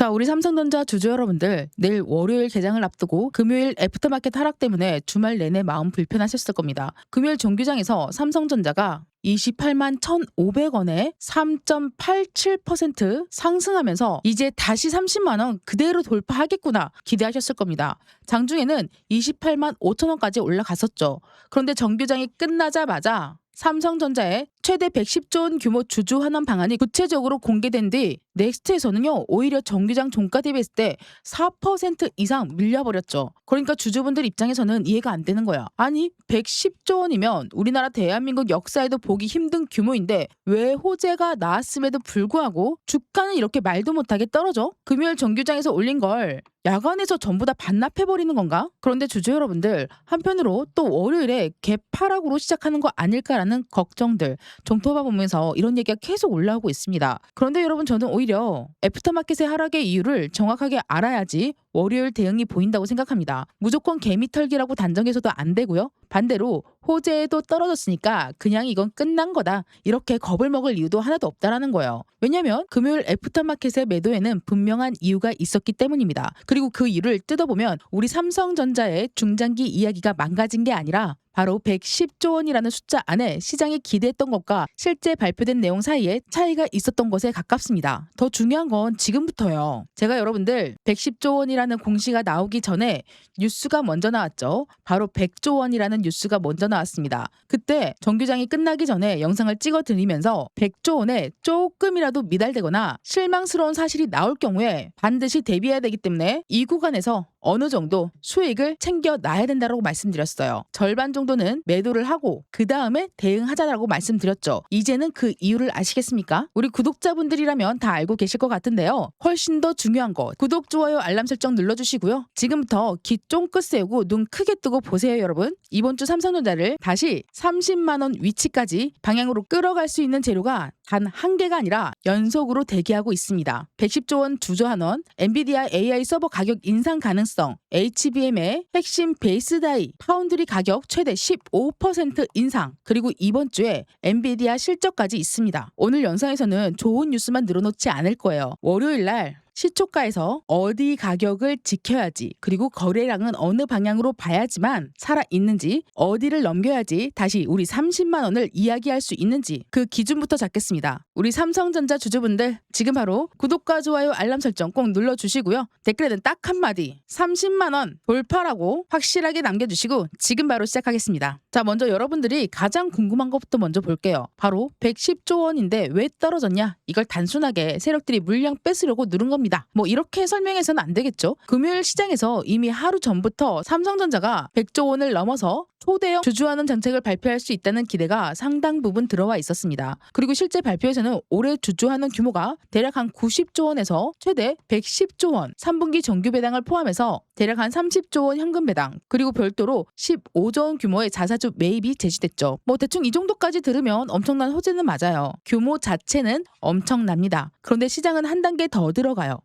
자, 우리 삼성전자 주주 여러분들, 내일 월요일 개장을 앞두고 금요일 애프터마켓 하락 때문에 주말 내내 마음 불편하셨을 겁니다. 금요일 종규장에서 삼성전자가 28만 1,500원에 3.87% 상승하면서 이제 다시 30만 원 그대로 돌파하겠구나 기대하셨을 겁니다. 장중에는 28만 5천원까지 올라갔었죠. 그런데 정규장이 끝나자마자 삼성전자의 최대 110조 원 규모 주주 환원 방안이 구체적으로 공개된 뒤 넥스트에서는요, 오히려 정규장 종가 대비했을 때 4% 이상 밀려버렸죠. 그러니까 주주분들 입장에서는 이해가 안 되는 거야. 아니 110조 원이면 우리나라 대한민국 역사에도 보기 힘든 규모인데 왜 호재가 나왔음에도 불구하고 주가는 이렇게 말도 못하게 떨어져? 금요일 정규장에서 올린 걸 야간에서 전부 다 반납해버리는 건가? 그런데 주주 여러분들, 한편으로 또 월요일에 개파락으로 시작하는 거 아닐까라는 걱정들 종토봐 보면서 이런 얘기가 계속 올라오고 있습니다. 그런데 여러분, 저는 오히려 애프터마켓의 하락의 이유를 정확하게 알아야지 월요일 대응이 보인다고 생각합니다. 무조건 개미털기라고 단정해서도 안 되고요. 반대로 호재도 떨어졌으니까 그냥 이건 끝난 거다, 이렇게 겁을 먹을 이유도 하나도 없다라는 거예요. 왜냐면 금요일 애프터마켓의 매도에는 분명한 이유가 있었기 때문입니다. 그리고 그 이유를 뜯어보면 우리 삼성전자의 중장기 이야기가 망가진 게 아니라 바로 110조 원이라는 숫자 안에 시장이 기대했던 것과 실제 발표된 내용 사이에 차이가 있었던 것에 가깝습니다. 더 중요한 건 지금부터요. 제가 여러분들 110조 원이라는 공시가 나오기 전에 뉴스가 먼저 나왔죠. 바로 100조 원이라는 뉴스가 먼저 나왔습니다. 그때 정규장이 끝나기 전에 영상을 찍어드리면서 100조 원에 조금이라도 미달되거나 실망스러운 사실이 나올 경우에 반드시 대비해야 되기 때문에 이 구간에서 어느 정도 수익을 챙겨놔야 된다고 말씀드렸어요. 절반 정도는 매도를 하고 그 다음에 대응하자라고 말씀드렸죠. 이제는 그 이유를 아시겠습니까? 우리 구독자분들이라면 다 알고 계실 것 같은데요. 훨씬 더 중요한 거, 구독, 좋아요, 알람 설정 눌러주시고요. 지금부터 귀 쫑긋 세우고 눈 크게 뜨고 보세요, 여러분. 이번 주 삼성전자를 다시 30만 원 위치까지 방향으로 끌어갈 수 있는 재료가 단 한 개가 아니라 연속으로 대기하고 있습니다. 110조 원 주주 환원, 엔비디아 AI 서버 가격 인상 가능성, HBM의 핵심 베이스 다이 파운드리 가격 최대 15% 인상, 그리고 이번 주에 엔비디아 실적까지 있습니다. 오늘 영상에서는 좋은 뉴스만 늘어놓지 않을 거예요. 월요일 날 시초가에서 어디 가격을 지켜야지, 그리고 거래량은 어느 방향으로 봐야지만 살아있는지, 어디를 넘겨야지 다시 우리 30만 원을 이야기할 수 있는지 그 기준부터 잡겠습니다. 우리 삼성전자 주주분들, 지금 바로 구독과 좋아요, 알람 설정 꼭 눌러주시고요. 댓글에는 딱 한마디 30만 원 돌파라고 확실하게 남겨주시고 지금 바로 시작하겠습니다. 자, 먼저 여러분들이 가장 궁금한 것부터 먼저 볼게요. 바로 110조 원인데 왜 떨어졌냐? 이걸 단순하게 세력들이 물량 뺏으려고 누른 겁니다. 뭐 이렇게 설명해서는 안 되겠죠. 금요일 시장에서 이미 하루 전부터 삼성전자가 100조 원을 넘어서 초대형 주주환원 정책을 발표할 수 있다는 기대가 상당 부분 들어와 있었습니다. 그리고 실제 발표에서는 올해 주주환원 규모가 대략 한 90조 원에서 최대 110조 원, 3분기 정규 배당을 포함해서 대략 한 30조 원 현금 배당, 그리고 별도로 15조 원 규모의 자사주 매입이 제시됐죠. 뭐 대충 이 정도까지 들으면 엄청난 호재는 맞아요. 규모 자체는 엄청납니다. 그런데 시장은 한 단계 더 들어가요.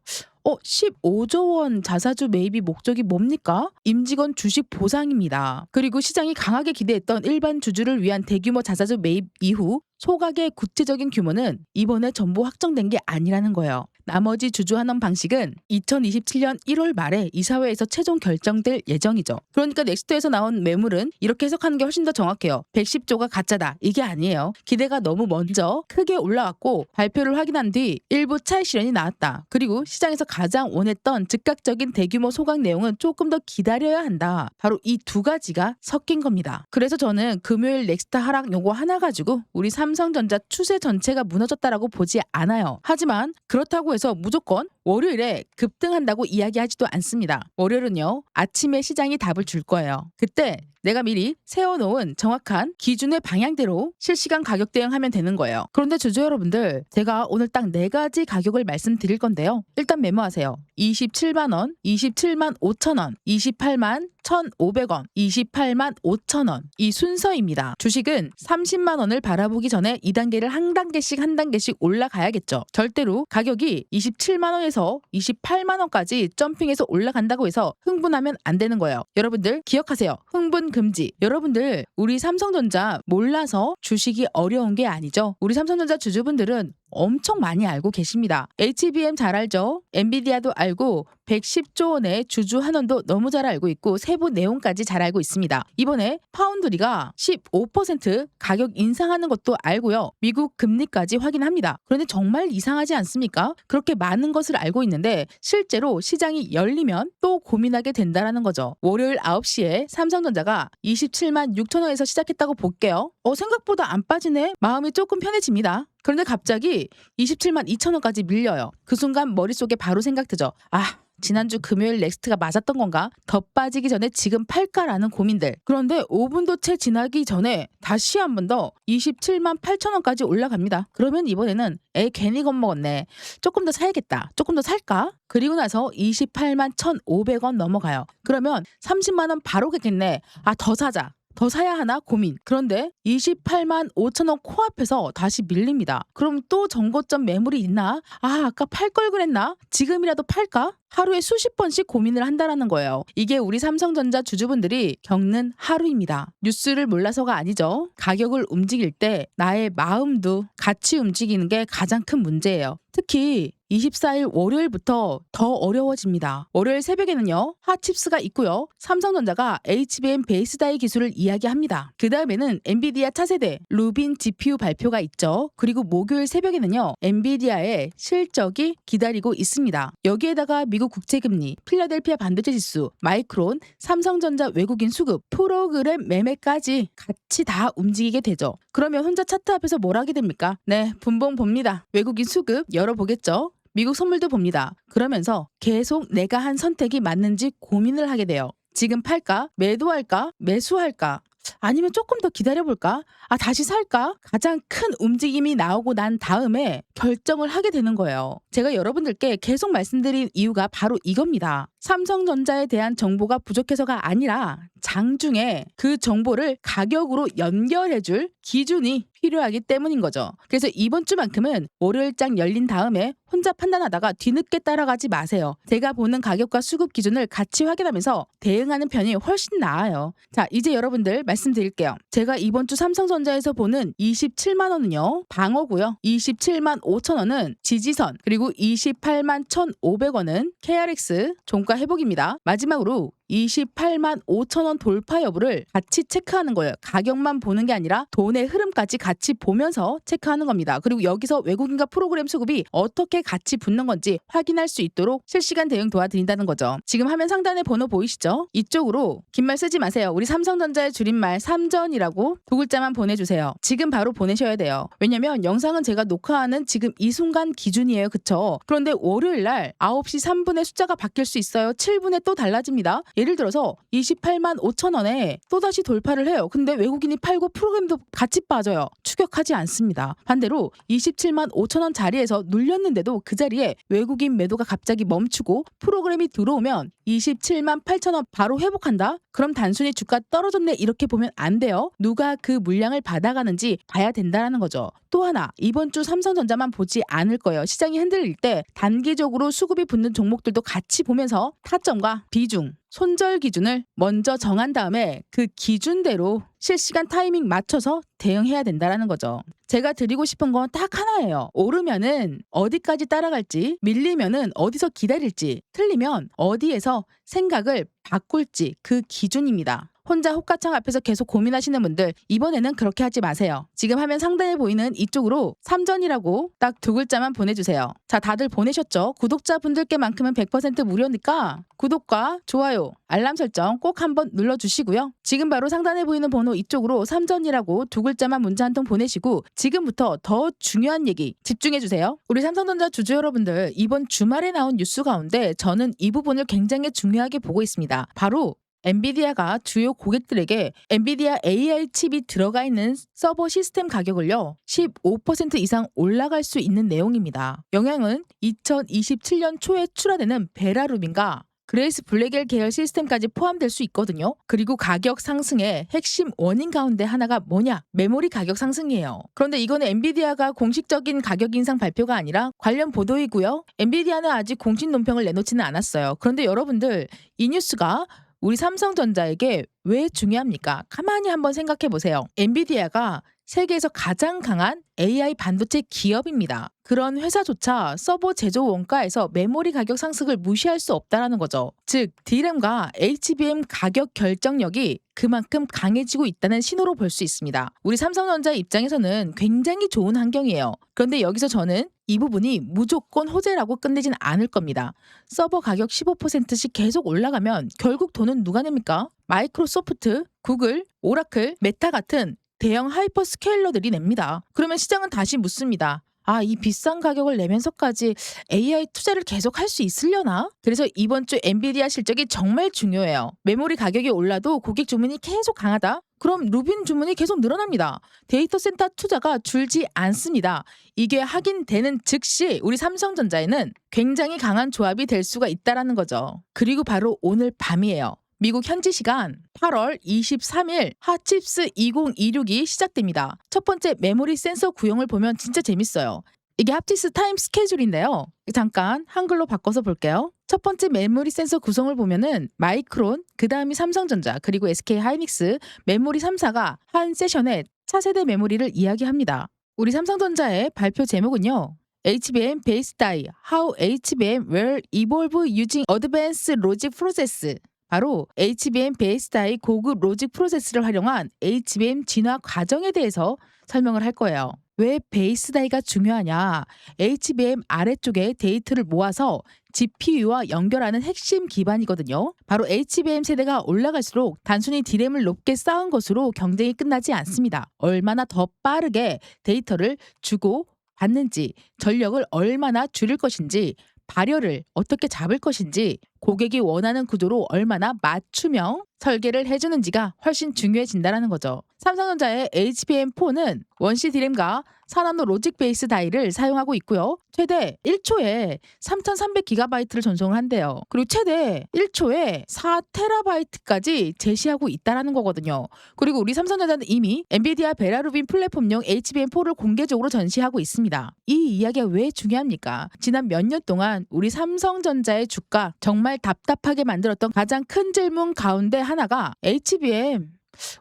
15조 원 자사주 매입이 목적이 뭡니까? 임직원 주식 보상입니다. 그리고 시장이 강하게 기대했던 일반 주주를 위한 대규모 자사주 매입 이후 소각의 구체적인 규모는 이번에 전부 확정된 게 아니라는 거예요. 나머지 주주 환원 방식은 2027년 1월 말에 이사회에서 최종 결정될 예정이죠. 그러니까 넥스트에서 나온 매물은 이렇게 해석하는 게 훨씬 더 정확해요. 110조가 가짜다, 이게 아니에요. 기대가 너무 먼저 크게 올라왔고 발표를 확인한 뒤 일부 차익 실현이 나왔다. 그리고 시장에서 가장 원했던 즉각적인 대규모 소각 내용은 조금 더 기다려야 한다. 바로 이 두 가지가 섞인 겁니다. 그래서 저는 금요일 넥스트 하락 요거 하나 가지고 우리 삼성전자 추세 전체가 무너졌다라고 보지 않아요. 하지만 그렇다고 해서 무조건 월요일에 급등한다고 이야기하지도 않습니다. 월요일은요, 아침에 시장이 답을 줄 거예요. 그때 내가 미리 세워놓은 정확한 기준의 방향대로 실시간 가격 대응하면 되는 거예요. 그런데 주주 여러분들, 제가 오늘 딱 4가지 가격을 말씀드릴 건데요. 일단 메모하세요. 27만 원, 27만 5천 원, 28만 1,500원, 28만 5천 원, 이 순서입니다. 주식은 30만 원을 바라보기 전에 2단계를 한 단계씩 올라가야겠죠. 절대로 가격이 27만 원에서 28만 원까지 점핑해서 올라간다고 해서 흥분하면 안 되는 거예요. 여러분들 기억하세요. 흥분 금지. 여러분들, 우리 삼성전자 몰라서 주식이 어려운 게 아니죠. 우리 삼성전자 주주분들은 엄청 많이 알고 계십니다. HBM 잘 알죠? 엔비디아도 알고 110조 원의 주주 환원도 너무 잘 알고 있고 세부 내용까지 잘 알고 있습니다. 이번에 파운드리가 15% 가격 인상하는 것도 알고요. 미국 금리까지 확인합니다. 그런데 정말 이상하지 않습니까? 그렇게 많은 것을 알고 있는데 실제로 시장이 열리면 또 고민하게 된다라는 거죠. 월요일 9시에 삼성전자가 27만 6천 원에서 시작했다고 볼게요. 생각보다 안 빠지네. 마음이 조금 편해집니다. 그런데 갑자기 27만 2천 원까지 밀려요. 그 순간 머릿속에 바로 생각드죠. 지난주 금요일 넥스트가 맞았던 건가? 더 빠지기 전에 지금 팔까라는 고민들. 그런데 5분도 채 지나기 전에 다시 한 번 더 27만 8천 원까지 올라갑니다. 그러면 이번에는 괜히 겁먹었네. 조금 더 사야겠다. 조금 더 살까? 그리고 나서 28만 1,500원 넘어가요. 그러면 30만 원 바로 겠네. 더 사자. 더 사야 하나 고민. 그런데 28만 5천 원 코앞에서 다시 밀립니다. 그럼 또 정고점 매물이 있나? 아까 팔 걸 그랬나? 지금이라도 팔까? 하루에 수십 번씩 고민을 한다라는 거예요. 이게 우리 삼성전자 주주분들이 겪는 하루입니다. 뉴스를 몰라서가 아니죠. 가격을 움직일 때 나의 마음도 같이 움직이는 게 가장 큰 문제예요. 특히 24일 월요일부터 더 어려워집니다. 월요일 새벽에는요. 핫칩스가 있고요. 삼성전자가 HBM 베이스다이 기술을 이야기합니다. 그 다음에는 엔비디아 차세대 루빈 GPU 발표가 있죠. 그리고 목요일 새벽에는요. 엔비디아의 실적이 기다리고 있습니다. 여기에다가 미국 국채금리, 필라델피아 반도체 지수, 마이크론, 삼성전자 외국인 수급, 프로그램 매매까지 같이 다 움직이게 되죠. 그러면 혼자 차트 앞에서 뭘 하게 됩니까? 네, 분봉 봅니다. 외국인 수급 열어보겠죠. 미국 선물도 봅니다. 그러면서 계속 내가 한 선택이 맞는지 고민을 하게 돼요. 지금 팔까? 매도할까? 매수할까? 아니면 조금 더 기다려볼까? 다시 살까? 가장 큰 움직임이 나오고 난 다음에 결정을 하게 되는 거예요. 제가 여러분들께 계속 말씀드린 이유가 바로 이겁니다. 삼성전자에 대한 정보가 부족해서가 아니라 장중에 그 정보를 가격으로 연결해줄 기준이 필요하기 때문인 거죠. 그래서 이번 주만큼은 월요일장 열린 다음에 혼자 판단하다가 뒤늦게 따라가지 마세요. 제가 보는 가격과 수급 기준을 같이 확인하면서 대응하는 편이 훨씬 나아요. 자, 이제 여러분들 말씀드릴게요. 제가 이번 주 삼성전자에서 보는 27만 원은요. 방어고요. 27만 5천 원은 지지선, 그리고 28만 1,500원은 KRX 종가 회복입니다. 마지막으로 28만 5천 원 돌파 여부를 같이 체크하는 거예요. 가격만 보는 게 아니라 돈의 흐름까지 같이 보면서 체크하는 겁니다. 그리고 여기서 외국인과 프로그램 수급이 어떻게 같이 붙는 건지 확인할 수 있도록 실시간 대응 도와드린다는 거죠. 지금 화면 상단에 번호 보이시죠? 이쪽으로 긴 말 쓰지 마세요. 우리 삼성전자의 줄임말 삼전이라고 두 글자만 보내주세요. 지금 바로 보내셔야 돼요. 왜냐면 영상은 제가 녹화하는 지금 이 순간 기준이에요. 그쵸? 그런데 월요일날 9시 3분에 숫자가 바뀔 수 있어요. 7분에 또 달라집니다. 예를 들어서 28만 5천 원에 또다시 돌파를 해요. 근데 외국인이 팔고 프로그램도 같이 빠져요. 추격하지 않습니다. 반대로 27만 5천 원 자리에서 눌렸는데도 그 자리에 외국인 매도가 갑자기 멈추고 프로그램이 들어오면 27만 8천 원 바로 회복한다? 그럼 단순히 주가 떨어졌네 이렇게 보면 안 돼요. 누가 그 물량을 받아가는지 봐야 된다는 거죠. 또 하나, 이번 주 삼성전자만 보지 않을 거예요. 시장이 흔들릴 때 단기적으로 수급이 붙는 종목들도 같이 보면서 타점과 비중, 손절 기준을 먼저 정한 다음에 그 기준대로 실시간 타이밍 맞춰서 대응해야 된다는 거죠. 제가 드리고 싶은 건 딱 하나예요. 오르면은 어디까지 따라갈지, 밀리면은 어디서 기다릴지, 틀리면 어디에서 생각을 바꿀지 그 기준입니다. 혼자 호가창 앞에서 계속 고민하시는 분들 이번에는 그렇게 하지 마세요. 지금 화면 상단에 보이는 이쪽으로 삼전이라고 딱 두 글자만 보내주세요. 자, 다들 보내셨죠? 구독자분들께만큼은 100% 무료니까 구독과 좋아요, 알람 설정 꼭 한번 눌러주시고요. 지금 바로 상단에 보이는 번호 이쪽으로 삼전이라고 두 글자만 문자 한 통 보내시고 지금부터 더 중요한 얘기 집중해주세요. 우리 삼성전자 주주 여러분들, 이번 주말에 나온 뉴스 가운데 저는 이 부분을 굉장히 중요하게 보고 있습니다. 바로 엔비디아가 주요 고객들에게 엔비디아 AI 칩이 들어가 있는 서버 시스템 가격을요 15% 이상 올라갈 수 있는 내용입니다. 영향은 2027년 초에 출하되는 베라루빈과 그레이스 블랙엘 계열 시스템까지 포함될 수 있거든요. 그리고 가격 상승의 핵심 원인 가운데 하나가 뭐냐? 메모리 가격 상승이에요. 그런데 이거는 엔비디아가 공식적인 가격 인상 발표가 아니라 관련 보도이고요. 엔비디아는 아직 공식 논평을 내놓지는 않았어요. 그런데 여러분들, 이 뉴스가 우리 삼성전자에게 왜 중요합니까? 가만히 한번 생각해 보세요. 엔비디아가 세계에서 가장 강한 AI 반도체 기업입니다. 그런 회사조차 서버 제조 원가에서 메모리 가격 상승을 무시할 수 없다는 거죠. 즉, D램과 HBM 가격 결정력이 그만큼 강해지고 있다는 신호로 볼 수 있습니다. 우리 삼성전자 입장에서는 굉장히 좋은 환경이에요. 그런데 여기서 저는 이 부분이 무조건 호재라고 끝내진 않을 겁니다. 서버 가격 15%씩 계속 올라가면 결국 돈은 누가 냅니까? 마이크로소프트, 구글, 오라클, 메타 같은 대형 하이퍼스케일러들이 냅니다. 그러면 시장은 다시 묻습니다. 아, 이 비싼 가격을 내면서까지 AI 투자를 계속 할 수 있으려나? 그래서 이번 주 엔비디아 실적이 정말 중요해요. 메모리 가격이 올라도 고객 주문이 계속 강하다? 그럼 루빈 주문이 계속 늘어납니다. 데이터 센터 투자가 줄지 않습니다. 이게 확인되는 즉시 우리 삼성전자에는 굉장히 강한 조합이 될 수가 있다는 거죠. 그리고 바로 오늘 밤이에요. 미국 현지 시간 8월 23일 핫칩스 2026이 시작됩니다. 첫 번째 메모리 센서 구형을 보면 진짜 재밌어요. 이게 핫칩스 타임 스케줄인데요. 잠깐 한글로 바꿔서 볼게요. 첫 번째 메모리 센서 구성을 보면은 마이크론, 그 다음이 삼성전자, 그리고 SK 하이닉스, 메모리 3사가 한 세션에 차세대 메모리를 이야기합니다. 우리 삼성전자의 발표 제목은요. HBM Base Die, How HBM will Evolve Using Advanced Logic Process. 바로 HBM 베이스 다이 고급 로직 프로세스를 활용한 HBM 진화 과정에 대해서 설명을 할 거예요. 왜 베이스 다이가 중요하냐? HBM 아래쪽에 데이터를 모아서 GPU와 연결하는 핵심 기반이거든요. 바로 HBM 세대가 올라갈수록 단순히 D램을 높게 쌓은 것으로 경쟁이 끝나지 않습니다. 얼마나 더 빠르게 데이터를 주고 받는지, 전력을 얼마나 줄일 것인지, 발열을 어떻게 잡을 것인지, 고객이 원하는 구조로 얼마나 맞춤형 설계를 해주는지가 훨씬 중요해진다는 거죠. 삼성전자의 HBM4는 원시 D램과 4나노 로직 베이스 다이를 사용하고 있고요. 최대 1초에 3300GB를 전송을 한대요. 그리고 최대 1초에 4TB까지 제시하고 있다는 거거든요. 그리고 우리 삼성전자는 이미 엔비디아 베라루빈 플랫폼용 HBM4를 공개적으로 전시하고 있습니다. 이 이야기가 왜 중요합니까? 지난 몇 년 동안 우리 삼성전자의 주가 정말 답답하게 만들었던 가장 큰 질문 가운데 하나가 HBM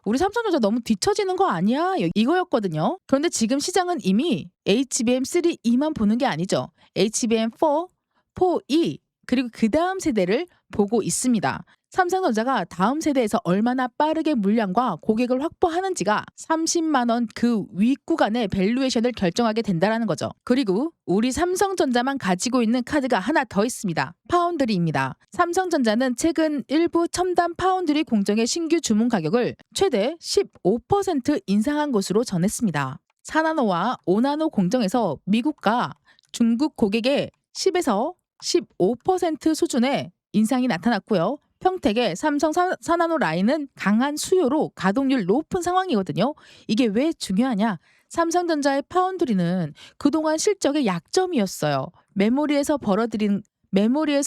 우리 삼성전자 너무 뒤처지는 거 아니야? 이거였거든요. 그런데 지금 시장은 이미 HBM3E만 보는 게 아니죠. HBM4, 4E 그리고 그 다음 세대를 보고 있습니다. 삼성전자가 다음 세대에서 얼마나 빠르게 물량과 고객을 확보하는지가 30만 원 그 윗구간의 밸류에이션을 결정하게 된다는 거죠. 그리고 우리 삼성전자만 가지고 있는 카드가 하나 더 있습니다. 파운드리입니다. 삼성전자는 최근 일부 첨단 파운드리 공정의 신규 주문 가격을 최대 15% 인상한 것으로 전했습니다. 4나노와 5나노 공정에서 미국과 중국 고객의 10에서 15% 수준의 인상이 나타났고요. 평택의 삼성 4나노 라인은 강한 수요로 가동률 높은 상황이거든요. 이게 왜 중요하냐? 삼성전자의 파운드리는 그동안 실적의 약점이었어요. 메모리에서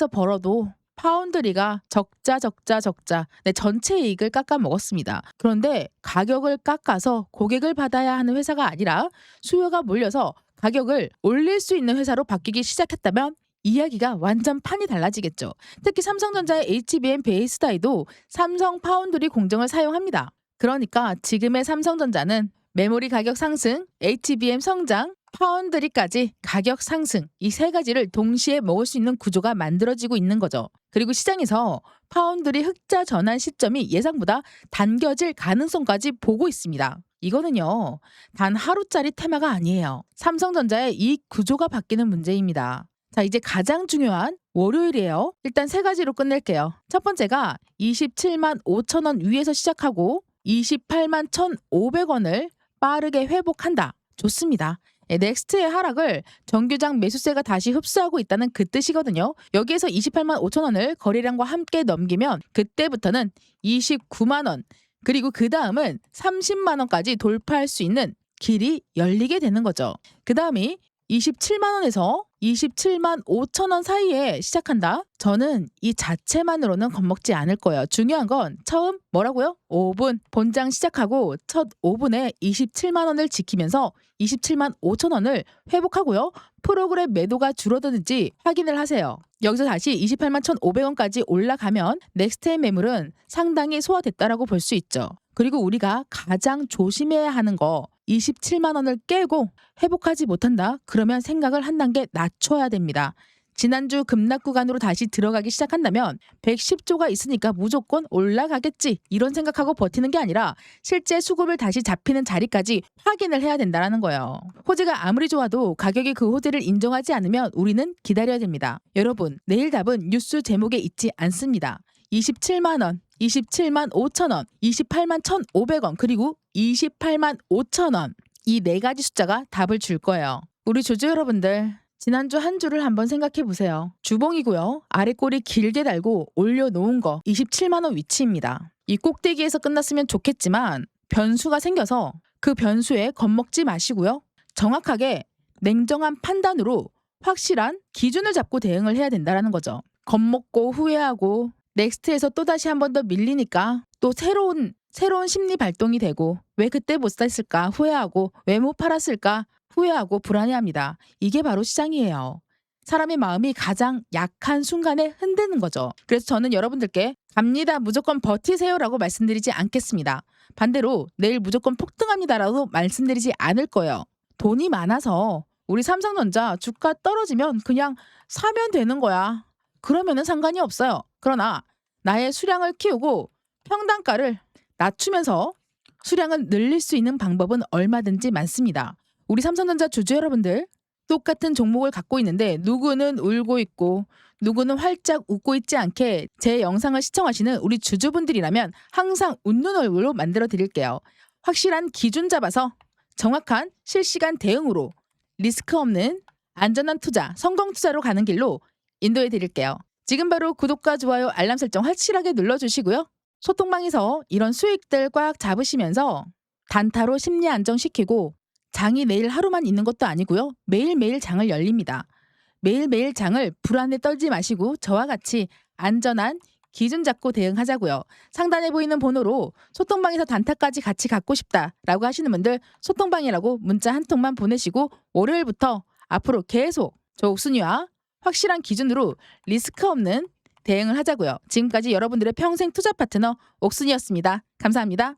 벌어도 파운드리가 적자 전체 이익을 깎아 먹었습니다. 그런데 가격을 깎아서 고객을 받아야 하는 회사가 아니라 수요가 몰려서 가격을 올릴 수 있는 회사로 바뀌기 시작했다면 이야기가 완전 판이 달라지겠죠. 특히 삼성전자의 HBM 베이스 다이도 삼성 파운드리 공정을 사용합니다. 그러니까 지금의 삼성전자는 메모리 가격 상승, HBM 성장, 파운드리까지 가격 상승 이 세 가지를 동시에 먹을 수 있는 구조가 만들어지고 있는 거죠. 그리고 시장에서 파운드리 흑자 전환 시점이 예상보다 당겨질 가능성까지 보고 있습니다. 이거는요, 단 하루짜리 테마가 아니에요. 삼성전자의 이익 구조가 바뀌는 문제입니다. 자, 이제 가장 중요한 월요일이에요. 일단 세 가지로 끝낼게요. 첫 번째가 27만 5천 원 위에서 시작하고 28만 1,500원을 빠르게 회복한다. 좋습니다. 넥스트의 하락을 정규장 매수세가 다시 흡수하고 있다는 그 뜻이거든요. 여기에서 28만 5천 원을 거래량과 함께 넘기면 그때부터는 29만 원 그리고 그 다음은 30만 원까지 돌파할 수 있는 길이 열리게 되는 거죠. 그 다음이 27만 원에서 27만 5천 원 사이에 시작한다? 저는 이 자체만으로는 겁먹지 않을 거예요. 중요한 건 처음 뭐라고요? 5분 본장 시작하고 첫 5분에 27만 원을 지키면서 27만 5천 원을 회복하고요. 프로그램 매도가 줄어드는지 확인을 하세요. 여기서 다시 28만 1,500원까지 올라가면 넥스트의 매물은 상당히 소화됐다라고 볼 수 있죠. 그리고 우리가 가장 조심해야 하는 거 27만 원을 깨고 회복하지 못한다? 그러면 생각을 한 단계 낮춰야 됩니다. 지난주 급락 구간으로 다시 들어가기 시작한다면 110조가 있으니까 무조건 올라가겠지 이런 생각하고 버티는 게 아니라 실제 수급을 다시 잡히는 자리까지 확인을 해야 된다는 거예요. 호재가 아무리 좋아도 가격이 그 호재를 인정하지 않으면 우리는 기다려야 됩니다. 여러분, 내일 답은 뉴스 제목에 있지 않습니다. 27만 원, 27만 5천 원, 28만 1,500원 그리고 28만 5천 원 이 네 가지 숫자가 답을 줄 거예요. 우리 주주 여러분들 지난주 한 주를 한번 생각해 보세요. 주봉이고요. 아래 꼬리 길게 달고 올려놓은 거 27만 원 위치입니다. 이 꼭대기에서 끝났으면 좋겠지만 변수가 생겨서 그 변수에 겁먹지 마시고요. 정확하게 냉정한 판단으로 확실한 기준을 잡고 대응을 해야 된다는 거죠. 겁먹고 후회하고 넥스트에서 또다시 한 번 더 밀리니까 또 새로운 심리 발동이 되고 왜 그때 못 샀을까 후회하고 왜 못 팔았을까 후회하고 불안해합니다. 이게 바로 시장이에요. 사람의 마음이 가장 약한 순간에 흔드는 거죠. 그래서 저는 여러분들께 갑니다. 무조건 버티세요라고 말씀드리지 않겠습니다. 반대로 내일 무조건 폭등합니다라고 말씀드리지 않을 거예요. 돈이 많아서 우리 삼성전자 주가 떨어지면 그냥 사면 되는 거야. 그러면은 상관이 없어요. 그러나 나의 수량을 키우고 평단가를 낮추면서 수량을 늘릴 수 있는 방법은 얼마든지 많습니다. 우리 삼성전자 주주 여러분들 똑같은 종목을 갖고 있는데 누구는 울고 있고 누구는 활짝 웃고 있지 않게 제 영상을 시청하시는 우리 주주분들이라면 항상 웃는 얼굴로 만들어 드릴게요. 확실한 기준 잡아서 정확한 실시간 대응으로 리스크 없는 안전한 투자, 성공 투자로 가는 길로 인도해 드릴게요. 지금 바로 구독과 좋아요, 알람 설정 확실하게 눌러주시고요. 소통방에서 이런 수익들 꽉 잡으시면서 단타로 심리 안정시키고 장이 내일 하루만 있는 것도 아니고요. 매일매일 장을 열립니다. 매일매일 장을 불안에 떨지 마시고 저와 같이 안전한 기준 잡고 대응하자고요. 상단에 보이는 번호로 소통방에서 단타까지 같이 갖고 싶다라고 하시는 분들 소통방이라고 문자 한 통만 보내시고 월요일부터 앞으로 계속 저 옥순이와 확실한 기준으로 리스크 없는 대응을 하자고요. 지금까지 여러분들의 평생 투자 파트너 옥순이었습니다. 감사합니다.